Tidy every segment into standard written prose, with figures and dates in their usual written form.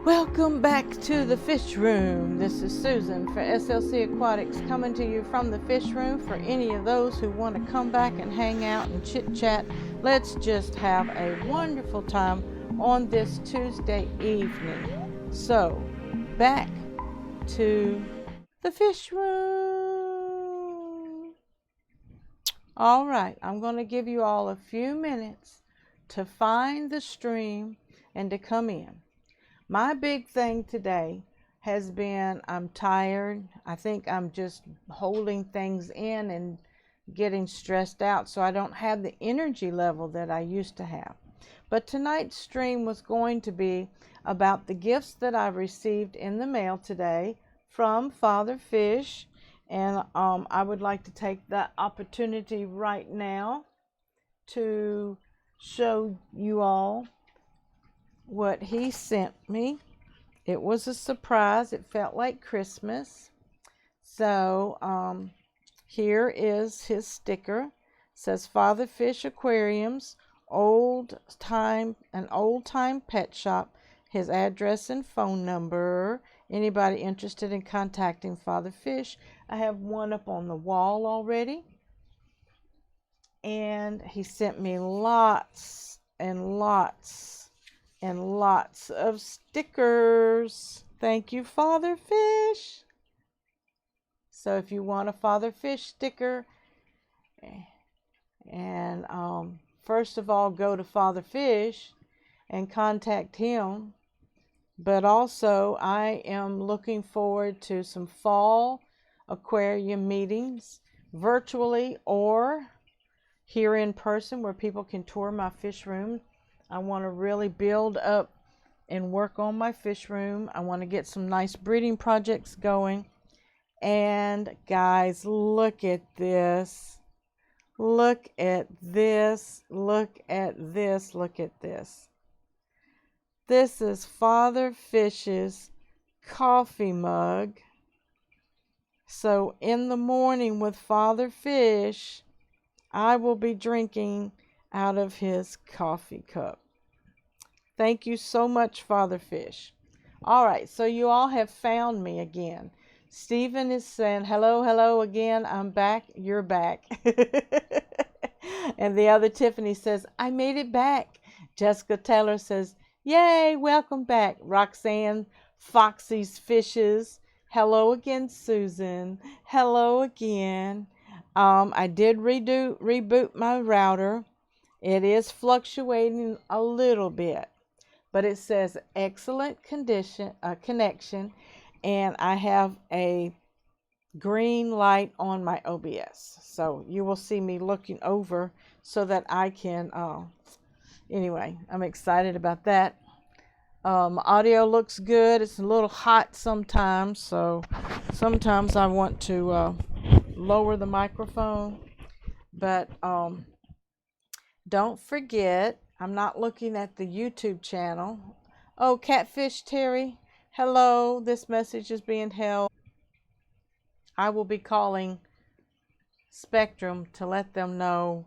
Welcome back to the Fish Room. This is Susan for SLC Aquatics coming to you from the Fish Room. For any of those who want to come back and hang out and chit chat, let's just have a wonderful time on this Tuesday evening. So, back to the Fish Room. All right, I'm going to give you all a few minutes to find the stream and to come in. My big thing today has been I'm tired. I think I'm just holding things in and getting stressed out, so I don't have the energy level that I used to have. But tonight's stream was going to be about the gifts that I received in the mail today from Father Fish. And I would like to take that opportunity right now to show you all what he sent me. It was a surprise. It felt like Christmas. So here is his sticker. It says Father Fish Aquariums, an old time pet shop. His address and phone number. Anybody interested in contacting Father Fish? I have one up on the wall already. And he sent me lots and lots and lots of stickers. Thank you, Father Fish. So if you want a Father Fish sticker, and first of all, go to Father Fish and contact him. But also, I am looking forward to some fall aquarium meetings, virtually or here in person, where people can tour my fish room. I want to really build up and work on my fish room. I want to get some nice breeding projects going. And guys, look at this. Look at this. Look at this. Look at this. This is Father Fish's coffee mug. So in the morning with Father Fish, I will be drinking out of his coffee cup. Thank you so much, Father Fish. All right, so you all have found me again. Stephen is saying, hello again. I'm back. You're back. And the other Tiffany says, I made it back. Jessica Taylor says, yay, welcome back. Roxanne Foxy's Fishes. Hello again, Susan. Hello again. I did reboot my router. It is fluctuating a little bit, but it says excellent connection, and I have a green light on my OBS. So you will see me looking over so that I can, anyway, I'm excited about that. Audio looks good. It's a little hot sometimes, so sometimes I want to lower the microphone, but don't forget, I'm not looking at the YouTube channel. Oh, Catfish Terry, hello. This message is being held. I will be calling Spectrum to let them know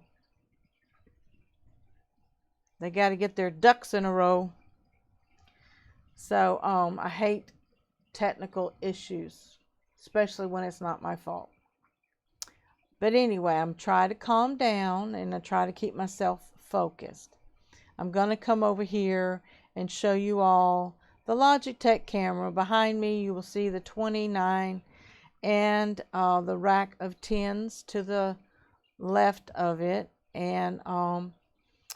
they got to get their ducks in a row. So I hate technical issues, especially when it's not my fault. But anyway, I'm trying to calm down and I try to keep myself focused. I'm going to come over here and show you all the Logitech camera. Behind me, you will see the 29 and the rack of 10s to the left of it. And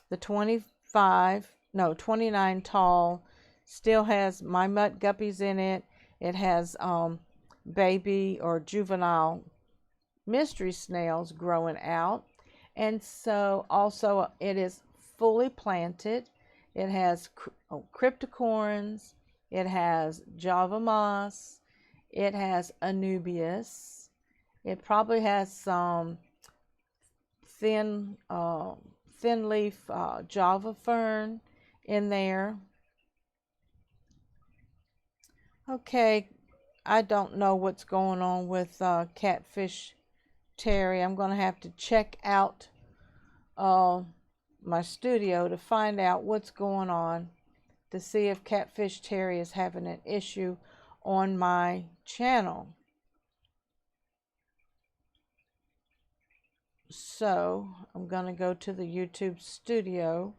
the 29 tall still has my mud guppies in it. It has baby or juvenile mystery snails growing out, and so also it is fully planted. It has cryptocorns, it has java moss, it has anubias, it probably has some thin leaf java fern in there. Okay, I don't know what's going on with Catfish Terry. I'm going to have to check out my studio to find out what's going on. to see if Catfish Terry is having an issue on my channel. So I'm going to go to the YouTube studio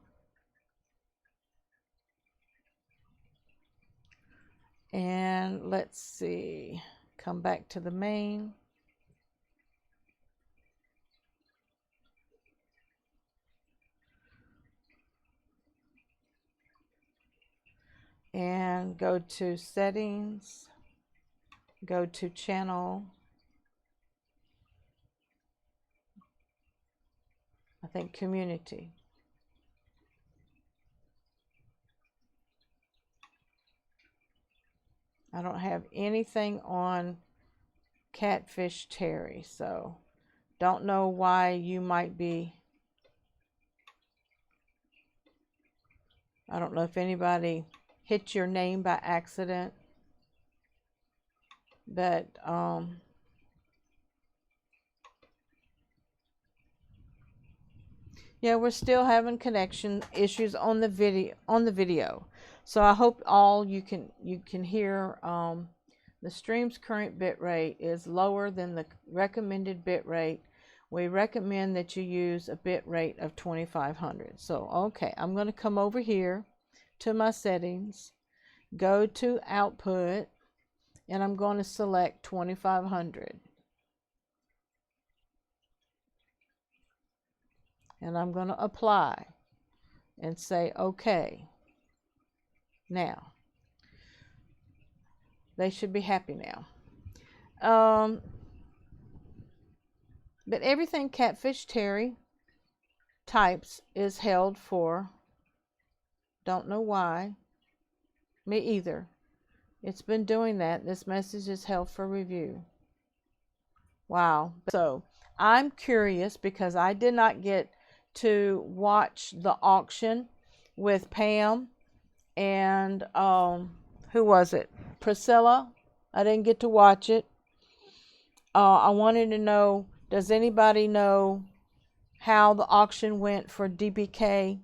and let's see, come back to the main. And go to settings, go to channel, I think community. I don't have anything on Catfish Terry, so don't know why you might be. I don't know if anybody hit your name by accident, but yeah, we're still having connection issues on the video. So I hope all you can hear. The stream's current bit rate is lower than the recommended bit rate. We recommend that you use a bit rate of 2500. So okay, I'm going to come over here to my settings, go to output, and I'm going to select 2500. And I'm going to apply and say okay. Now, they should be happy now. But everything Catfish Terry types is held for. Don't know why. Me either. It's been doing that. This message is held for review. Wow. So I'm curious because I did not get to watch the auction with Pam and who was it? Priscilla. I didn't get to watch it. I wanted to know, does anybody know how the auction went for DBK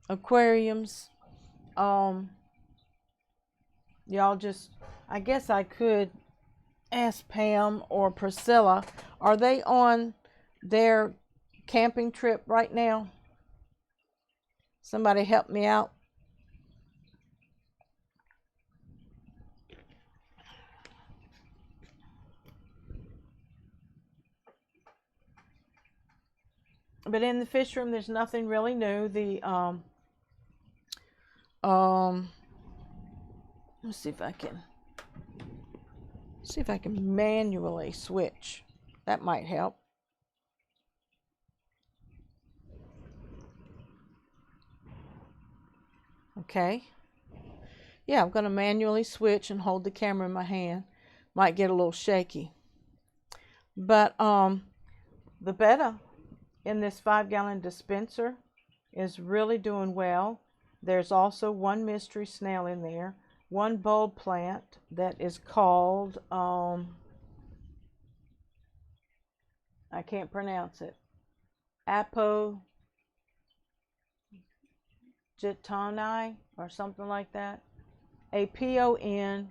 aquariums? Y'all just, I guess I could ask Pam or Priscilla, are they on their camping trip right now? Somebody help me out. But in the fish room, there's nothing really new. The let's see if I can manually switch. That might help. Okay. Yeah, I'm going to manually switch and hold the camera in my hand. Might get a little shaky. But the betta in this 5-gallon dispenser is really doing well. There's also one mystery snail in there, one bulb plant that is called I can't pronounce it, apogitani or something like that. APON.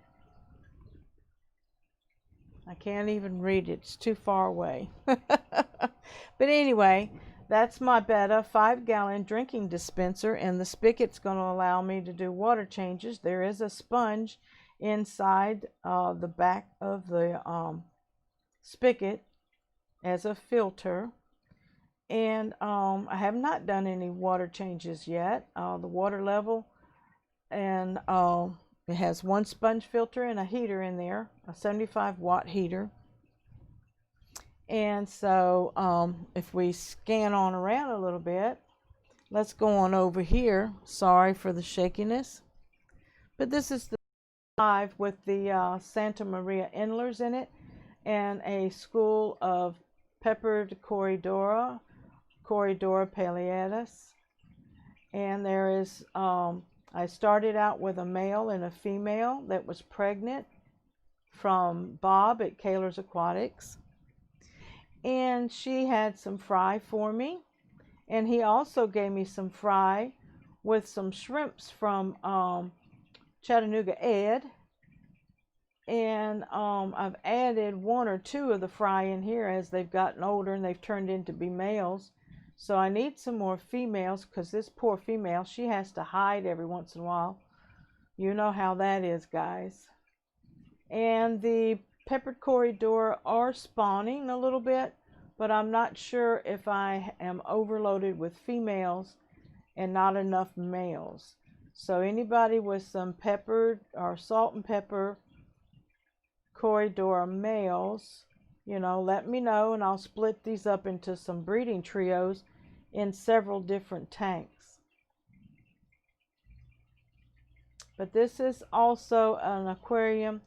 I can't even read it. It's too far away. But anyway, that's my betta 5-gallon drinking dispenser, and the spigot's going to allow me to do water changes. There is a sponge inside the back of the spigot as a filter, and I have not done any water changes yet. The water level, and it has one sponge filter and a heater in there, a 75-watt heater. And so if we scan on around a little bit, let's go on over here. Sorry for the shakiness. But this is the hive with the Santa Maria endlers in it and a school of peppered Corydora paleatus. And there is, I started out with a male and a female that was pregnant from Bob at Kaler's Aquatics. And she had some fry for me, and he also gave me some fry with some shrimps from Chattanooga Ed. And I've added one or two of the fry in here as they've gotten older and they've turned into be males. So I need some more females because this poor female, she has to hide every once in a while. You know how that is, guys. And the peppered corridor are spawning a little bit, but I'm not sure if I am overloaded with females and not enough males. So anybody with some peppered or salt and pepper corridor males, you know, let me know, and I'll split these up into some breeding trios in several different tanks. But this is also an aquarium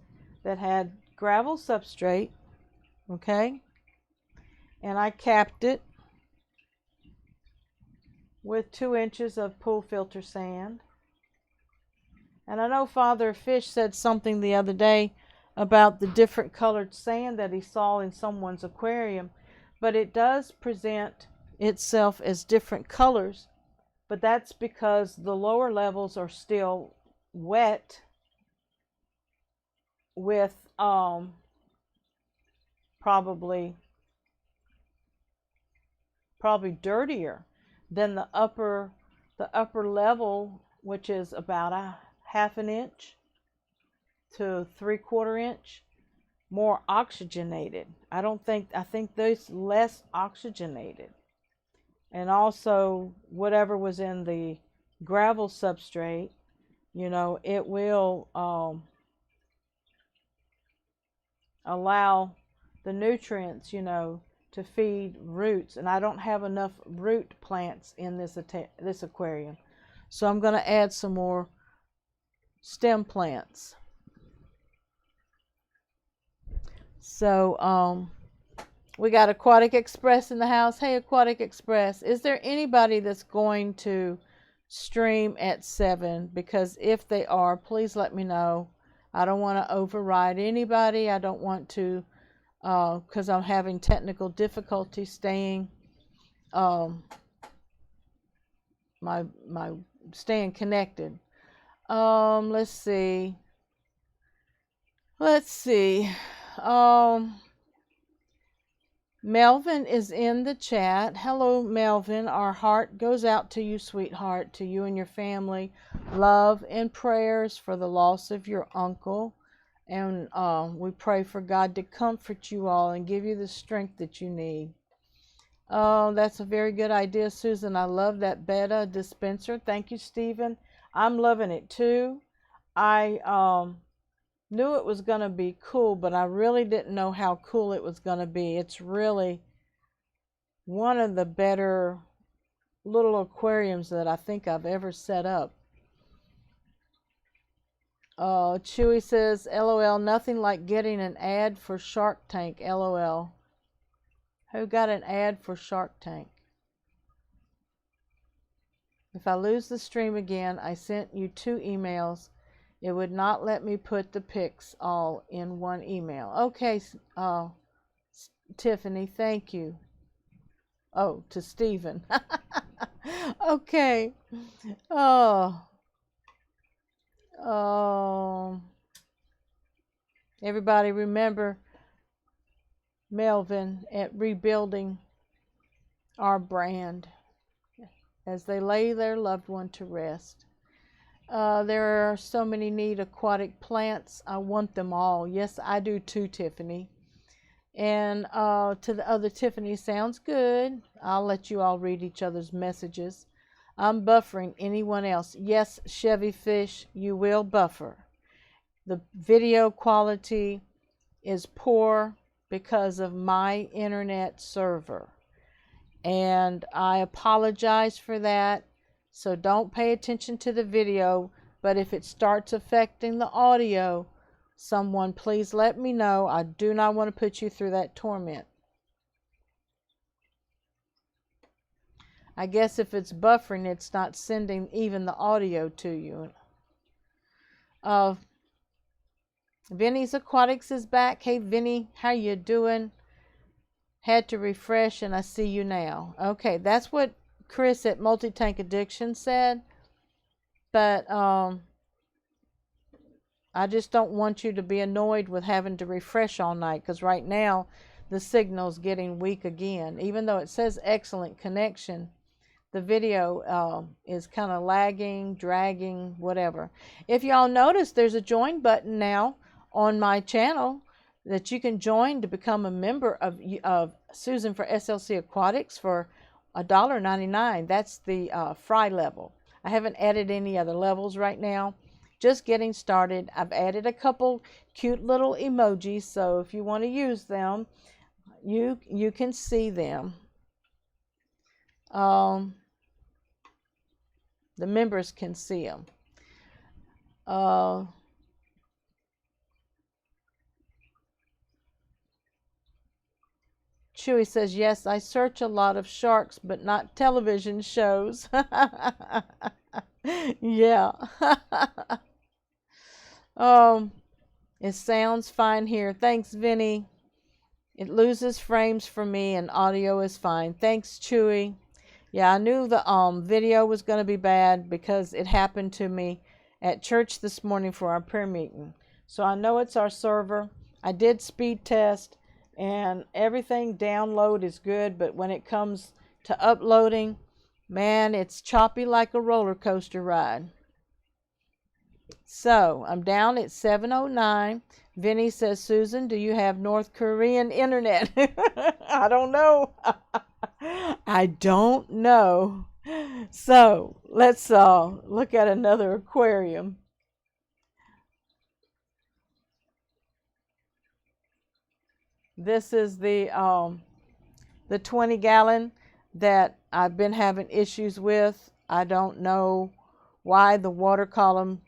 that had gravel substrate, okay, and I capped it with 2 inches of pool filter sand. And I know Father Fish said something the other day about the different colored sand that he saw in someone's aquarium, but it does present itself as different colors, but that's because the lower levels are still wet with probably dirtier than the upper level, which is about a 1/2 inch to 3/4 inch more oxygenated. I think those less oxygenated. And also whatever was in the gravel substrate, you know, it will allow the nutrients, you know, to feed roots. And I don't have enough root plants in this aquarium. So I'm going to add some more stem plants. So we got Aquatic Express in the house. Hey, Aquatic Express, is there anybody that's going to stream at 7? Because if they are, please let me know. I don't want to override anybody. I don't want to, because I'm having technical difficulty staying, staying connected. Let's see. Melvin is in the chat. Hello, Melvin. Our heart goes out to you, sweetheart, to you and your family. Love and prayers for the loss of your uncle. And we pray for God to comfort you all and give you the strength that you need. Oh, that's a very good idea, Susan. I love that betta dispenser. Thank you, Stephen. I'm loving it too. I knew it was going to be cool, but I really didn't know how cool it was going to be. It's really one of the better little aquariums that I think I've ever set up. Chewy says, LOL, nothing like getting an ad for Shark Tank, LOL. Who got an ad for Shark Tank? If I lose the stream again, I sent you 2 emails. It would not let me put the pics all in one email. Okay, Tiffany, thank you. Oh, to Stephen. Okay. Everybody remember Melvin at rebuilding our brand as they lay their loved one to rest. There are so many neat aquatic plants. I want them all. Yes, I do too, Tiffany. And to the other Tiffany, sounds good. I'll let you all read each other's messages. I'm buffering. Anyone else? Yes, Chevy Fish, you will buffer. The video quality is poor because of my internet server. And I apologize for that. So don't pay attention to the video, but if it starts affecting the audio, someone please let me know. I do not want to put you through that torment. I guess if it's buffering, it's not sending even the audio to you. Vinny's Aquatics is back. Hey, Vinny, how you doing? Had to refresh and I see you now. Okay, that's what Chris at Multi-Tank Addiction said. But I just don't want you to be annoyed with having to refresh all night, because right now the signal's getting weak again. Even though it says excellent connection, the video is kind of lagging, dragging, whatever. If y'all notice, there's a join button now on my channel that you can join to become a member of Susan for SLC Aquatics for $1.99. That's the fry level. I haven't added any other levels right now. Just getting started. I've added a couple cute little emojis, so if you want to use them, you can see them. The members can see them. Chewy says, yes, I search a lot of sharks, but not television shows. Yeah. It sounds fine here. Thanks, Vinny. It loses frames for me and audio is fine. Thanks, Chewy. Yeah, I knew the video was going to be bad because it happened to me at church this morning for our prayer meeting. So I know it's our server. I did speed test and everything download is good, but when it comes to uploading, man, it's choppy like a roller coaster ride. So I'm down at 709. Vinny says, Susan, do you have North Korean internet? I don't know. I don't know. So let's look at another aquarium. This is the 20-gallon that I've been having issues with. I don't know why the water column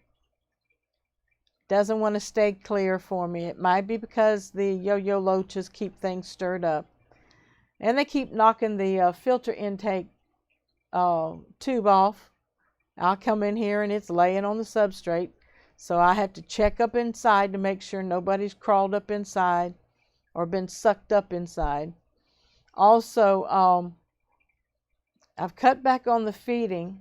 doesn't want to stay clear for me. It might be because the yo-yo loaches keep things stirred up. And they keep knocking the filter intake tube off. I'll come in here and it's laying on the substrate. So I have to check up inside to make sure nobody's crawled up inside or been sucked up inside. Also, I've cut back on the feeding,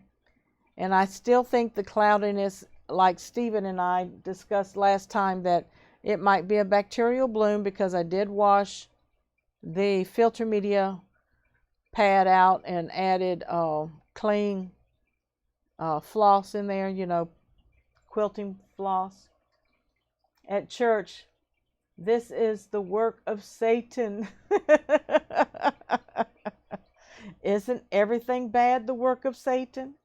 and I still think the cloudiness, like Stephen and I discussed last time, that it might be a bacterial bloom because I did wash the filter media pad out and added clean floss in there, you know, quilting floss. At church, this is the work of Satan. Isn't everything bad the work of Satan?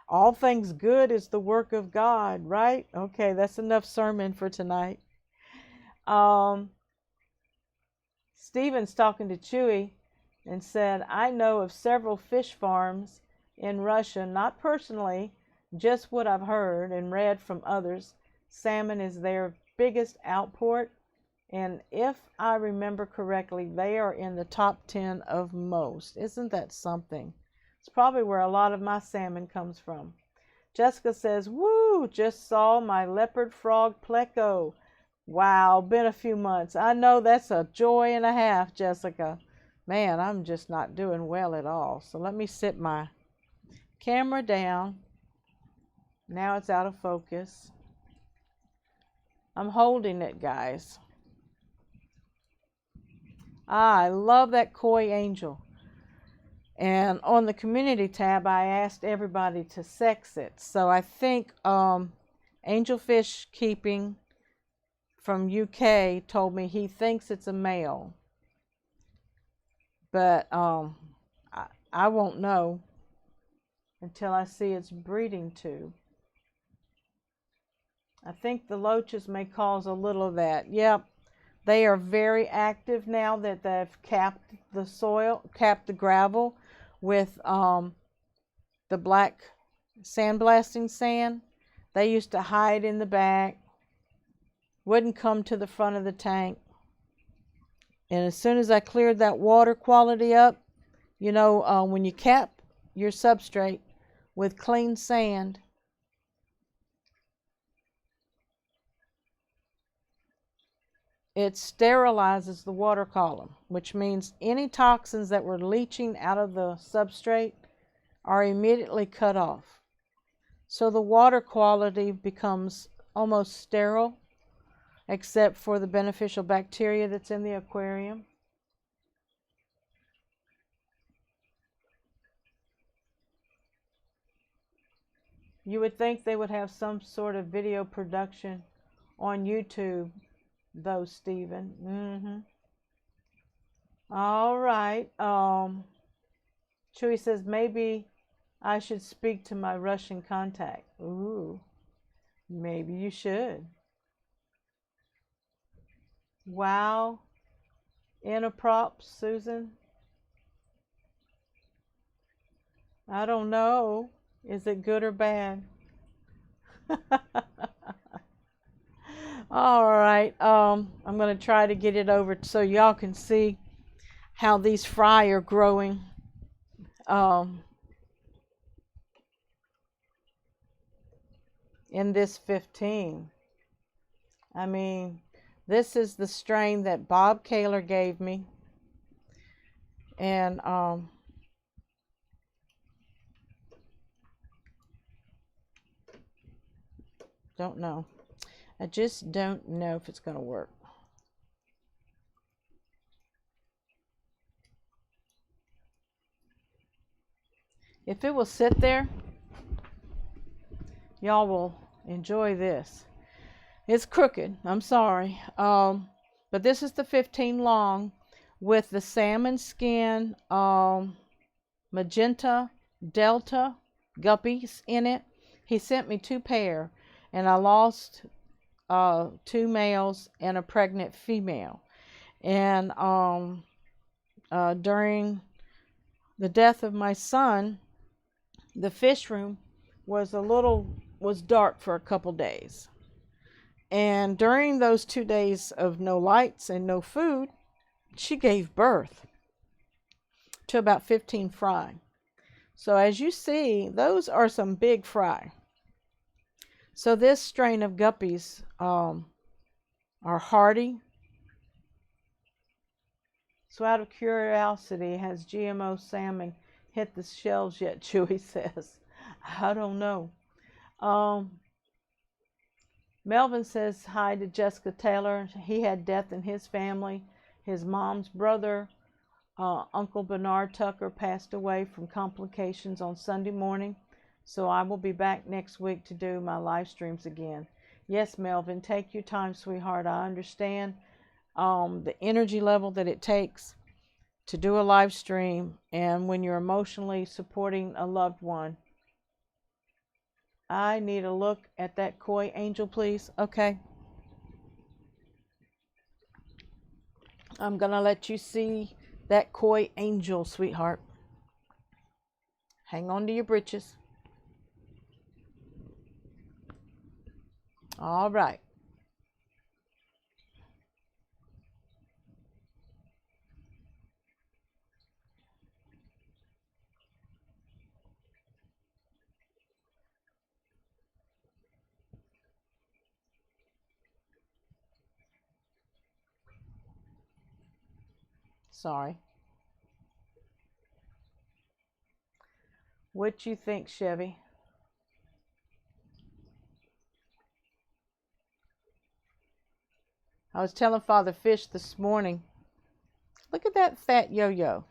All things good is the work of God, right? Okay, that's enough sermon for tonight. Stephen's talking to Chewy and said, I know of several fish farms in Russia, not personally, just what I've heard and read from others. Salmon is their biggest output, and if I remember correctly, they are in the top 10 of most. Isn't that something? It's probably where a lot of my salmon comes from. Jessica says, woo, just saw my leopard frog pleco. Wow, been a few months. I know that's a joy and a half, Jessica. Man, I'm just not doing well at all. So let me sit my camera down. Now it's out of focus. I'm holding it, guys. I love that koi angel. And on the community tab, I asked everybody to sex it. So I think Angelfish Keeping from UK told me he thinks it's a male. But I won't know until I see its breeding tube. I think the loaches may cause a little of that. Yep, they are very active now that they've capped the soil, capped the gravel with the black sandblasting sand. They used to hide in the back, wouldn't come to the front of the tank. And as soon as I cleared that water quality up, you know, when you cap your substrate with clean sand, it sterilizes the water column, which means any toxins that were leaching out of the substrate are immediately cut off. So the water quality becomes almost sterile, except for the beneficial bacteria that's in the aquarium. You would think they would have some sort of video production on YouTube, though, Stephen. All right. Chewy says maybe I should speak to my Russian contact. Ooh, maybe you should. Wow. Inner props, Susan. I don't know. Is it good or bad? All right. I'm going to try to get it over so y'all can see how these fry are growing. In this 15. I mean, this is the strain that Bob Kaler gave me. And don't know. I just don't know if it's going to work. If it will sit there, y'all will enjoy this. It's crooked. I'm sorry. But this is the 15 long with the salmon skin, magenta, delta guppies in it. He sent me 2 pair, and I lost 2 males and a pregnant female. And during the death of my son, the fish room was dark for a couple days. And during those 2 days of no lights and no food, she gave birth to about 15 fry. So as you see, those are some big fry. So this strain of guppies are hardy. So out of curiosity, has GMO salmon hit the shelves yet? Chewy says. I don't know. Melvin says hi to Jessica Taylor. He had death in his family. His mom's brother, Uncle Bernard Tucker, passed away from complications on Sunday morning. So I will be back next week to do my live streams again. Yes, Melvin, take your time, sweetheart. I understand the energy level that it takes to do a live stream, and when you're emotionally supporting a loved one. I need a look at that koi angel, please. Okay. I'm going to let you see that koi angel, sweetheart. Hang on to your britches. All right. Sorry. What you think, Chevy? I was telling Father Fish this morning, look at that fat yo-yo.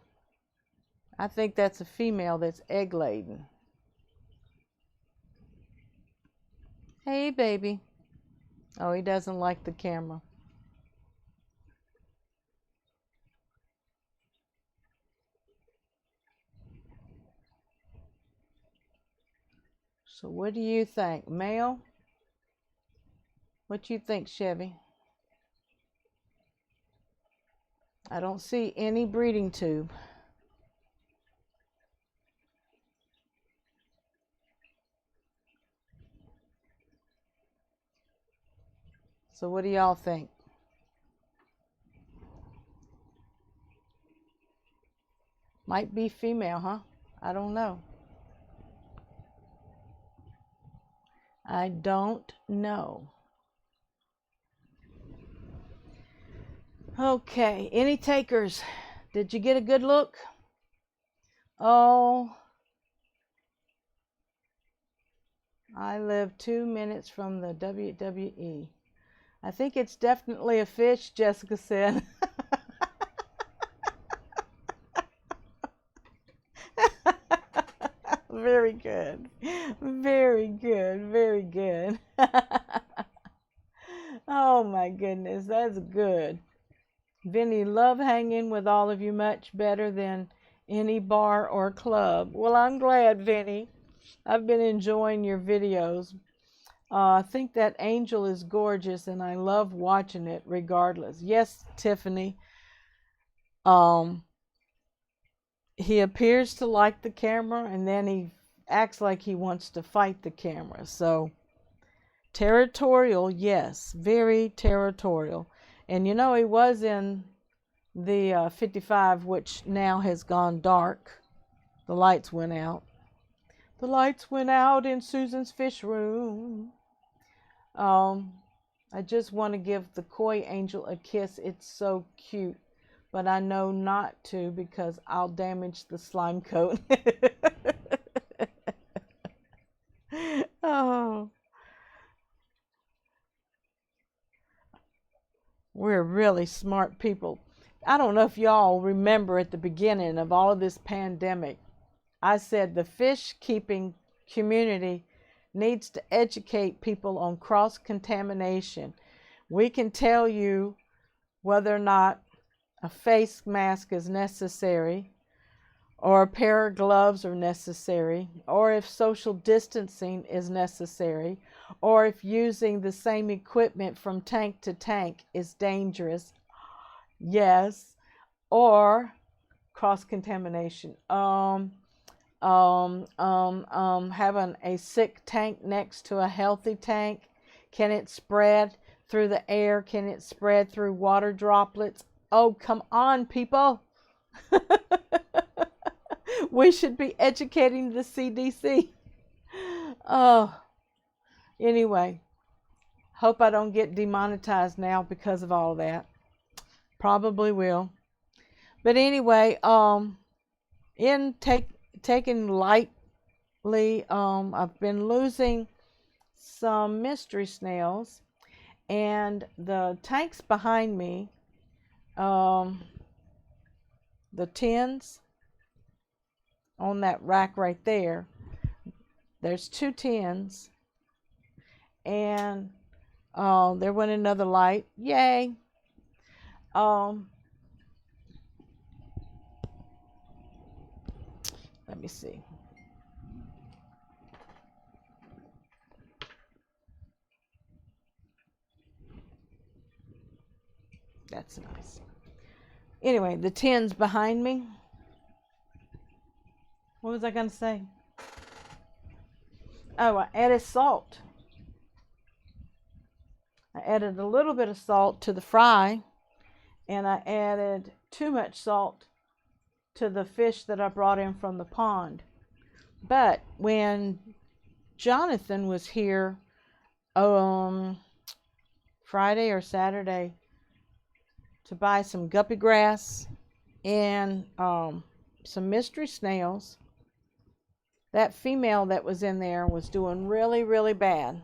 I think that's a female that's egg-laden. Hey, baby. Oh, he doesn't like the camera. So what do you think? Male? What you think, Chevy? I don't see any breeding tube. So what do y'all think? Might be female, huh? I don't know. I don't know. Okay, any takers? Did you get a good look? Oh, I live 2 minutes from the WWE. I think it's definitely a fish, Jessica said. Very good. Very good. Very good. Oh my goodness, that's good. Vinny, love hanging with all of you much better than any bar or club. Well, I'm glad, Vinny. I've been enjoying your videos. I think that angel is gorgeous and I love watching it regardless. Yes, Tiffany. Um, he appears to like the camera and then he acts like he wants to fight the camera. So, territorial, yes, very territorial. And you know, he was in the 55, which now has gone dark. The lights went out. The lights went out in Susan's fish room. I just want to give the koi angel a kiss. It's so cute. But I know not to because I'll damage the slime coat. Oh, we're really smart people. I don't know if y'all remember at the beginning of all of this pandemic, I said the fish keeping community needs to educate people on cross-contamination. We can tell you whether or not a face mask is necessary, or a pair of gloves are necessary, or if social distancing is necessary, or if using the same equipment from tank to tank is dangerous. Yes, or cross-contamination. Having a sick tank next to a healthy tank, can it spread through the air? Can it spread through water droplets? Oh, come on, people. We should be educating the CDC. Oh, anyway, hope I don't get demonetized now because of all that. Probably will. But anyway, taking lightly, I've been losing some mystery snails, and the tanks behind me, the tins on that rack right there, there's 2 tins, and there went another light. Yay. Let me see. That's nice. Anyway, the tins behind me. What was I going to say? Oh, I added salt. I added a little bit of salt to the fry, and I added too much salt to the fish that I brought in from the pond. But when Jonathan was here Friday or Saturday to buy some guppy grass and some mystery snails, that female that was in there was doing really, really bad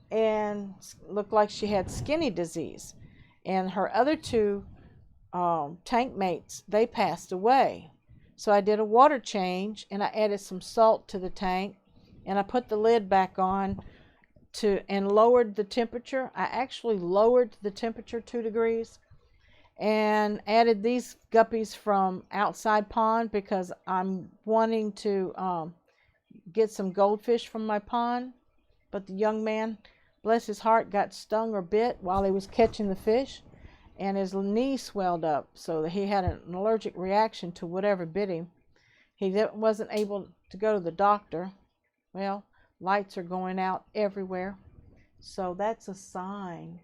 and looked like she had skinny disease. And her other 2 tank mates, they passed away. So I did a water change and I added some salt to the tank, and I put the lid back on and lowered the temperature. I actually lowered the temperature 2 degrees and added these guppies from outside pond because I'm wanting to get some goldfish from my pond. But the young man, bless his heart, got stung or bit while he was catching the fish, and his knee swelled up, so that he had an allergic reaction to whatever bit him. He wasn't able to go to the doctor. Well, lights are going out everywhere, so that's a sign.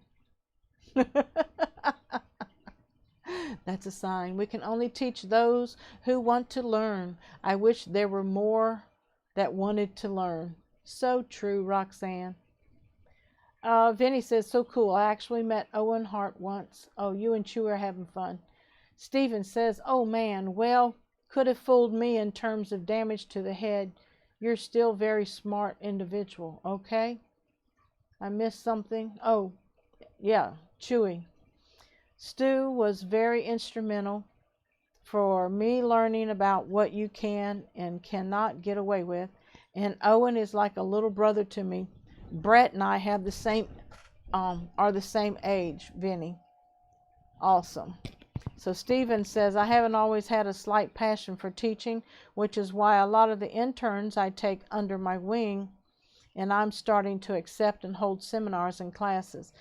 That's a sign. We can only teach those who want to learn. I wish there were more that wanted to learn. So true, Roxanne. Vinny says, so cool. I actually met Owen Hart once. Oh, you and Chew are having fun. Stephen says, oh man, well, could have fooled me in terms of damage to the head. you're still a very smart individual, okay? I missed something. Oh, yeah, Chewy. Stu was very instrumental for me learning about what you can and cannot get away with. And Owen is like a little brother to me. Brett and I have the same, are the same age, Vinny. Awesome. So Stephen says, I haven't always had a slight passion for teaching, which is why a lot of the interns I take under my wing, and I'm starting to accept and hold seminars and classes.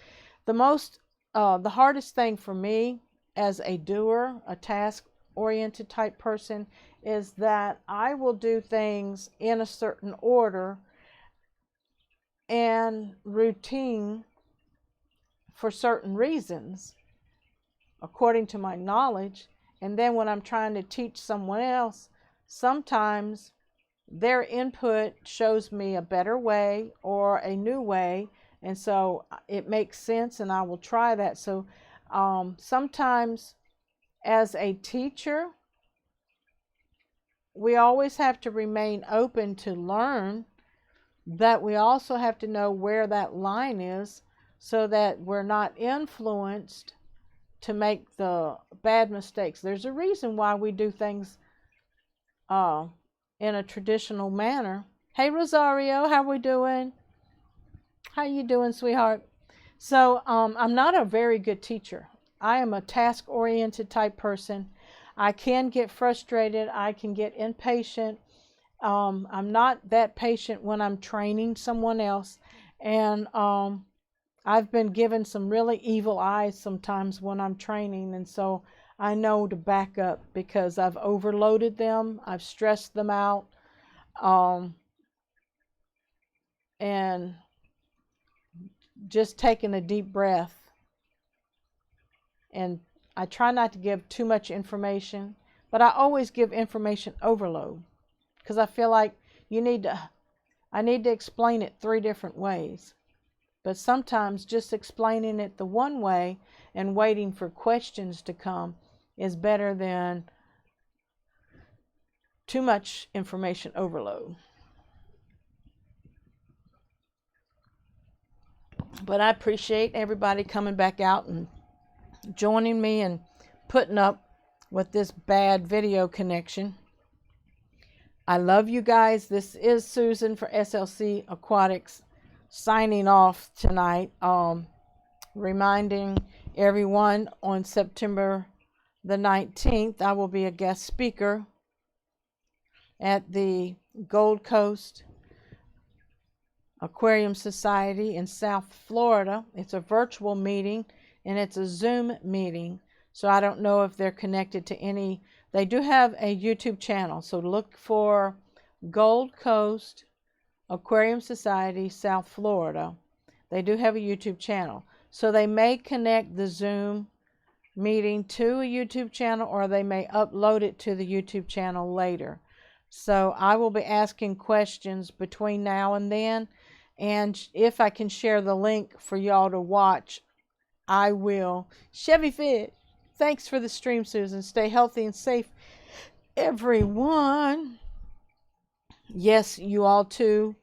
The hardest thing for me as a doer, a task-oriented type person, is that I will do things in a certain order and routine for certain reasons, according to my knowledge. And then when I'm trying to teach someone else, sometimes their input shows me a better way or a new way, and so it makes sense and I will try that. So sometimes as a teacher, we always have to remain open to learn, but we also have to know where that line is so that we're not influenced to make the bad mistakes. There's a reason why we do things in a traditional manner. Hey Rosario, how we doing? How you doing, sweetheart? So I'm not a very good teacher. I am a task-oriented type person. I can get frustrated. I can get impatient. I'm not that patient when I'm training someone else. And I've been given some really evil eyes sometimes when I'm training. And so I know to back up because I've overloaded them. I've stressed them out. And just taking a deep breath. And I try not to give too much information, but I always give information overload because I feel like I need to explain it 3 different ways. But sometimes just explaining it the one way and waiting for questions to come is better than too much information overload. But I appreciate everybody coming back out and joining me and putting up with this bad video connection. I love you guys. This is Susan for SLC Aquatics signing off tonight. Reminding everyone on September the 19th, I will be a guest speaker at the Gold Coast Aquarium Society in South Florida. It's a virtual meeting and it's a Zoom meeting. So I don't know if they're connected to any. They do have a YouTube channel. So look for Gold Coast Aquarium Society, South Florida. They do have a YouTube channel. So they may connect the Zoom meeting to a YouTube channel, or they may upload it to the YouTube channel later. So I will be asking questions between now and then. And if I can share the link for y'all to watch, I will. Chevy Fish, thanks for the stream, Susan. Stay healthy and safe, everyone. Yes, you all too.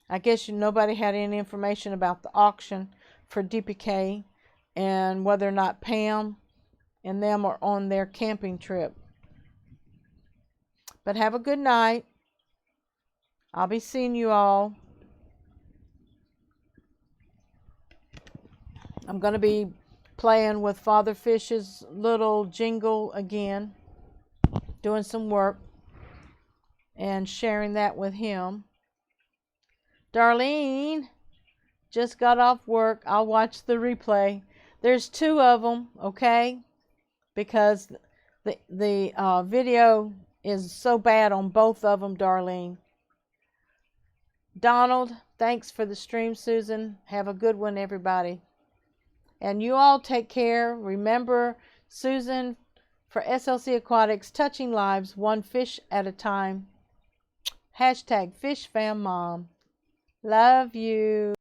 I guess nobody had any information about the auction for DPK and whether or not Pam and them are on their camping trip. But have a good night. I'll be seeing you all. I'm going to be playing with Father Fish's little jingle again, doing some work and sharing that with him. Darlene just got off work. I'll watch the replay. There's 2 of them, okay? Because the video is so bad on both of them, Darlene. Donald, thanks for the stream, Susan. Have a good one, everybody. And you all take care. Remember, Susan for SLC Aquatics, touching lives, 1 fish at a time. #fishfammom. Love you.